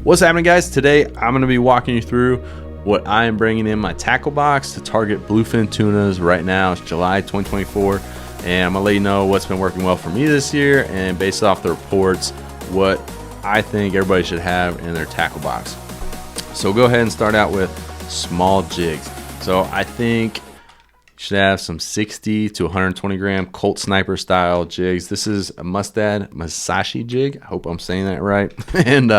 What's happening, guys? Today I'm going to be walking you through what I am bringing in my tackle box to target bluefin tunas. Right now it's July 2024, and I'm going to let you know what's been working well for me this year, and based off the reports, what I think everybody should have in their tackle box. So go ahead and start out with small jigs. So I think you should have some 60 to 120 gram Colt Sniper style jigs. This is a Mustad Masashi jig. I hope I'm saying that right. And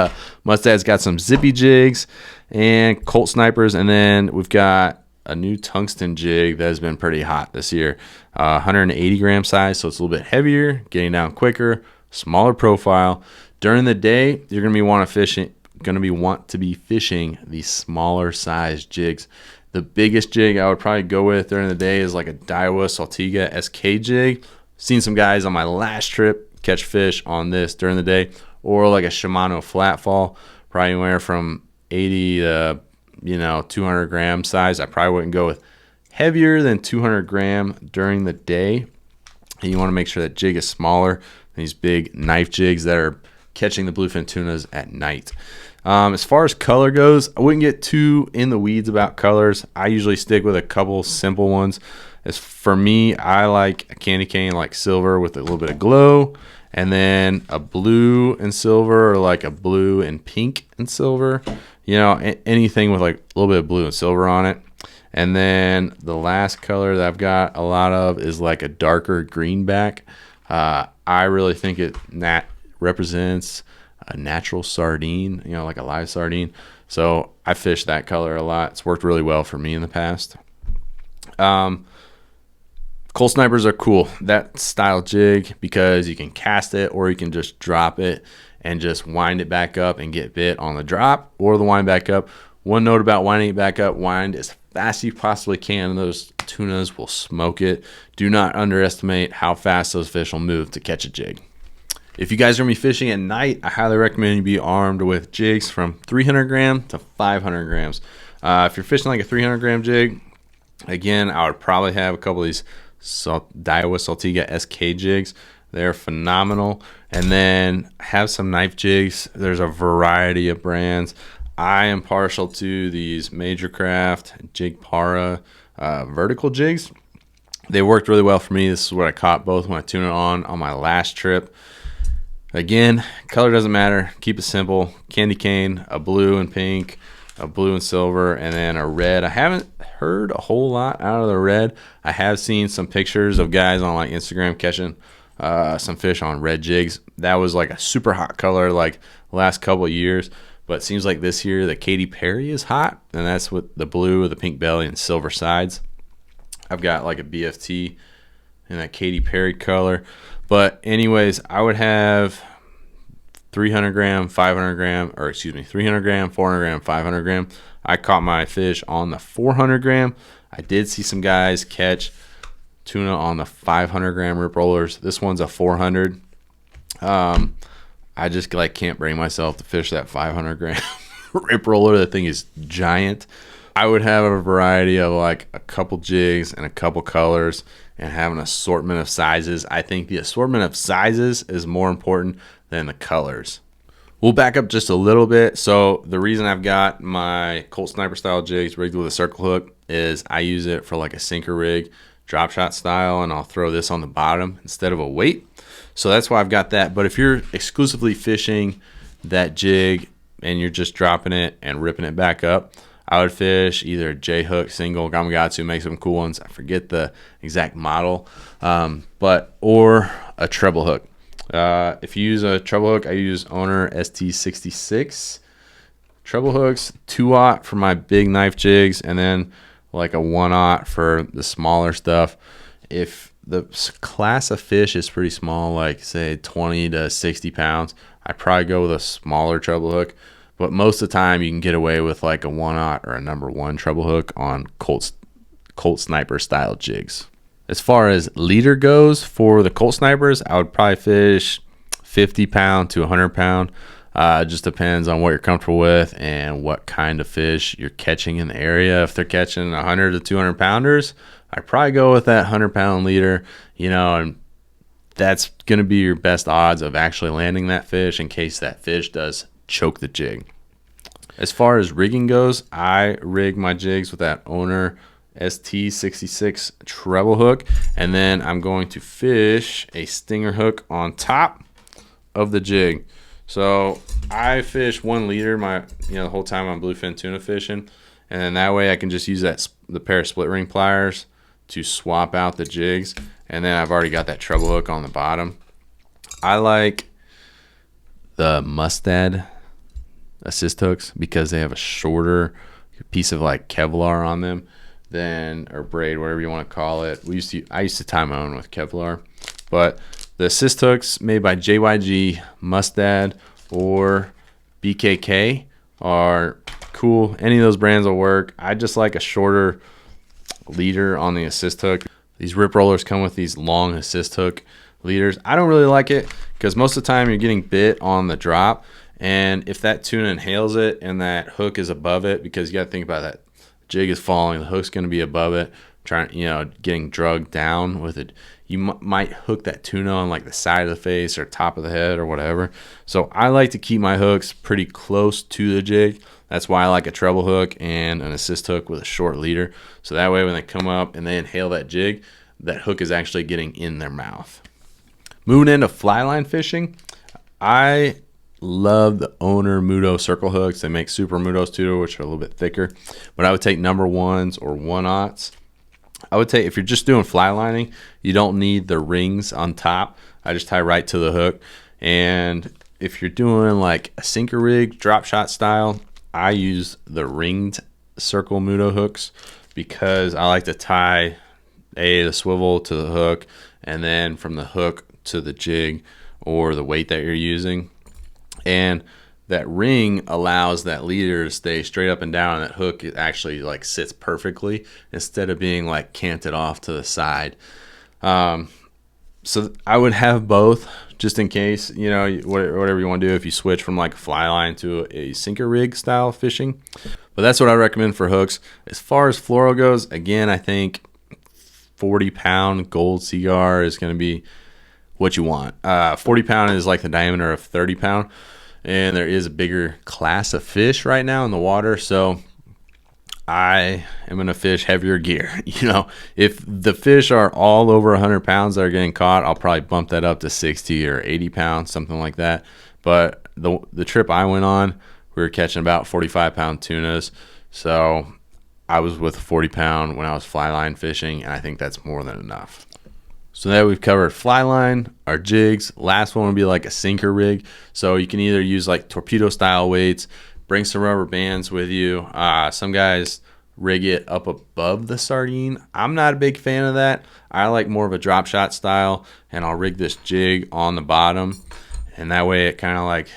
Mustad's got some zippy jigs and Colt Snipers. And then we've got a new tungsten jig that has been pretty hot this year. 180 gram size, so it's a little bit heavier, getting down quicker, smaller profile. During the day, you're going to want to be fishing these smaller size jigs. The biggest jig I would probably go with during the day is like a Daiwa Saltiga SK jig. Seen some guys on my last trip catch fish on this during the day, or like a Shimano Flatfall, probably anywhere from 80 to 200 gram size. I probably wouldn't go with heavier than 200 gram during the day. And you want to make sure that jig is smaller than these big knife jigs that are catching the bluefin tunas at night. As far as color goes, I wouldn't get too in the weeds about colors. I usually stick with a couple simple ones. As for me, I like a candy cane like silver with a little bit of glow, and then a blue and silver, or like a blue and pink and silver. Anything with like a little bit of blue and silver on it. And then the last color that I've got a lot of is like a darker greenback. I really think it represents a natural sardine, like a live sardine. So I fish that color a lot. It's worked really well for me in the past. Colt Snipers are cool, that style jig, because you can cast it or you can just drop it and just wind it back up and get bit on the drop or the wind back up. One note about winding it back up: wind as fast as you possibly can, and those tunas will smoke it. Do not underestimate how fast those fish will move to catch a jig. If you guys are going to be fishing at night, I highly recommend you be armed with jigs from 300 gram to 500 grams. If you're fishing like a 300 gram jig, again, I would probably have a couple of these Daiwa Saltiga SK jigs. They're phenomenal. And then have some knife jigs. There's a variety of brands. I am partial to these Major Craft Jig Para vertical jigs. They worked really well for me. This is what I caught both when I tuned it on my last trip. Again, color doesn't matter. Keep it simple. Candy cane, a blue and pink, a blue and silver, and then a red. I haven't heard a whole lot out of the red. I have seen some pictures of guys on like Instagram catching some fish on red jigs. That was like a super hot color like the last couple of years. But it seems like this year the Katy Perry is hot, and that's with the blue with the pink belly and silver sides. I've got like a BFT in that Katy Perry color. But anyways, I would have 300 gram, 500 gram, 300 gram, 400 gram, 500 gram. I caught my fish on the 400 gram. I did see some guys catch tuna on the 500 gram rip rollers. This one's a 400. I just can't bring myself to fish that 500 gram rip roller. That thing is giant. I would have a variety of like a couple jigs and a couple colors and have an assortment of sizes. I think the assortment of sizes is more important than the colors. We'll back up just a little bit. So the reason I've got my Colt Sniper style jigs rigged with a circle hook is I use it for like a sinker rig, drop shot style, and I'll throw this on the bottom instead of a weight. So that's why I've got that. But if you're exclusively fishing that jig and you're just dropping it and ripping it back up, I would fish either a J-hook single. Gamakatsu makes some cool ones. I forget the exact model, or a treble hook. If you use a treble hook, I use Owner ST66 treble hooks, 2/0 for my big knife jigs, and then like a 1/0 for the smaller stuff. If the class of fish is pretty small, like say 20 to 60 pounds, I'd probably go with a smaller treble hook. But most of the time, you can get away with like a 1/0 or a number 1 treble hook on Colt Sniper style jigs. As far as leader goes for the Colt Snipers, I would probably fish 50 pound to 100 pound. It just depends on what you're comfortable with and what kind of fish you're catching in the area. If they're catching 100 to 200 pounders, I'd probably go with that 100 pound leader, and that's going to be your best odds of actually landing that fish in case that fish does choke the jig. As far as rigging goes, I rig my jigs with that Owner ST66 treble hook, and then I'm going to fish a stinger hook on top of the jig. So I fish 1 leader the whole time I'm bluefin tuna fishing, and then that way I can just use the pair of split ring pliers to swap out the jigs, and then I've already got that treble hook on the bottom. I like the Mustad assist hooks because they have a shorter piece of like Kevlar on them or braid, whatever you want to call it. I used to tie my own with Kevlar, but the assist hooks made by JYG, Mustad, or BKK are cool. Any of those brands will work. I just like a shorter leader on the assist hook. These rip rollers come with these long assist hook leaders. I don't really like it because most of the time you're getting bit on the drop, and if that tuna inhales it and that hook is above it, because you got to think about that jig is falling, the hook's going to be above it, getting drugged down with it. You might hook that tuna on like the side of the face or top of the head or whatever. So I like to keep my hooks pretty close to the jig. That's why I like a treble hook and an assist hook with a short leader. So that way when they come up and they inhale that jig, that hook is actually getting in their mouth. Moving into fly line fishing, I love the Owner Mudo circle hooks. They make Super Mudos too, which are a little bit thicker. But I would take number 1s or 1/0s. I would take, if you're just doing fly lining, you don't need the rings on top. I just tie right to the hook. And if you're doing like a sinker rig, drop shot style, I use the ringed circle Mudo hooks because I like to tie the swivel to the hook, and then from the hook to the jig or the weight that you're using. And that ring allows that leader to stay straight up and down, and that hook actually like sits perfectly instead of being like canted off to the side. So I would have both just in case, whatever you want to do if you switch from like a fly line to a sinker rig style fishing. But that's what I recommend for hooks. As far as fluoro goes, again, I think 40-pound gold cigar is going to be what you want. 40-pound is like the diameter of 30-pound. And there is a bigger class of fish right now in the water, so I am going to fish heavier gear. If the fish are all over 100 pounds that are getting caught, I'll probably bump that up to 60 or 80 pounds, something like that. But the trip I went on, we were catching about 45-pound tunas, so I was with 40-pound when I was fly line fishing, and I think that's more than enough. So now we've covered fly line, our jigs. Last one would be like a sinker rig. So you can either use like torpedo style weights, bring some rubber bands with you. Some guys rig it up above the sardine. I'm not a big fan of that. I like more of a drop shot style, and I'll rig this jig on the bottom. And that way it kind of like,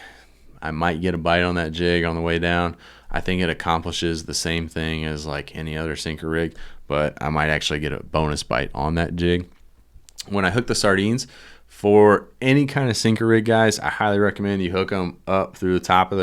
I might get a bite on that jig on the way down. I think it accomplishes the same thing as like any other sinker rig, but I might actually get a bonus bite on that jig. When I hook the sardines, for any kind of sinker rig, guys, I highly recommend you hook them up through the top of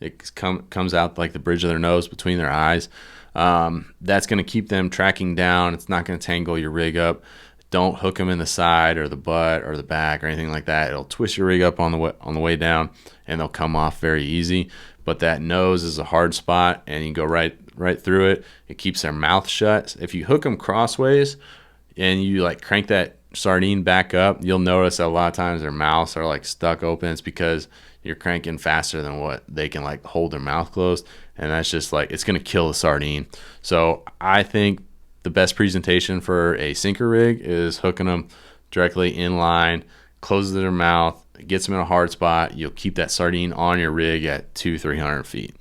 it comes out like the bridge of their nose between their eyes. That's going to keep them tracking down. It's not going to tangle your rig up. Don't hook them in the side or the butt or the back or anything like that. It'll twist your rig up on the way down, and they'll come off very easy. But that nose is a hard spot, and you go right through it. It keeps their mouth shut. If you hook them crossways and you like crank that sardine back up, you'll notice that a lot of times their mouths are like stuck open. It's because you're cranking faster than what they can like hold their mouth closed, and that's just like, it's going to kill the sardine. So I think the best presentation for a sinker rig is hooking them directly in line, closes their mouth, gets them in a hard spot. You'll keep that sardine on your rig at 200-300 feet.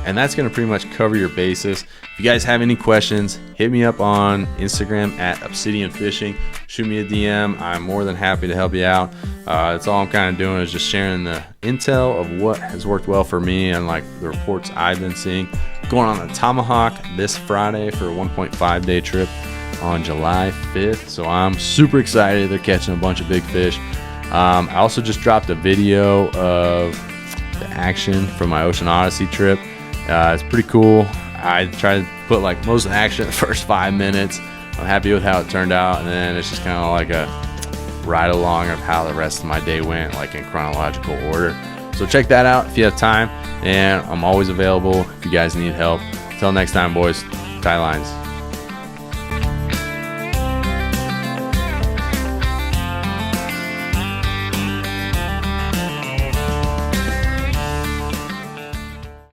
And that's going to pretty much cover your basis. If you guys have any questions, hit me up on Instagram at Obseadian Fishing. Shoot me a DM. I'm more than happy to help you out. That's all I'm kind of doing is just sharing the intel of what has worked well for me and like the reports I've been seeing. Going on the Tomahawk this Friday for a 1.5-day trip on July 5th. So I'm super excited. They're catching a bunch of big fish. I also just dropped a video of the action from my Ocean Odyssey trip. It's pretty cool. I tried to put like most of the action in the first 5 minutes. I'm happy with how it turned out, and then it's just kind of like a ride along of how the rest of my day went, like in chronological order. So So check that out if you have time, and I'm always available if you guys need help. Until next time, boys, tie lines.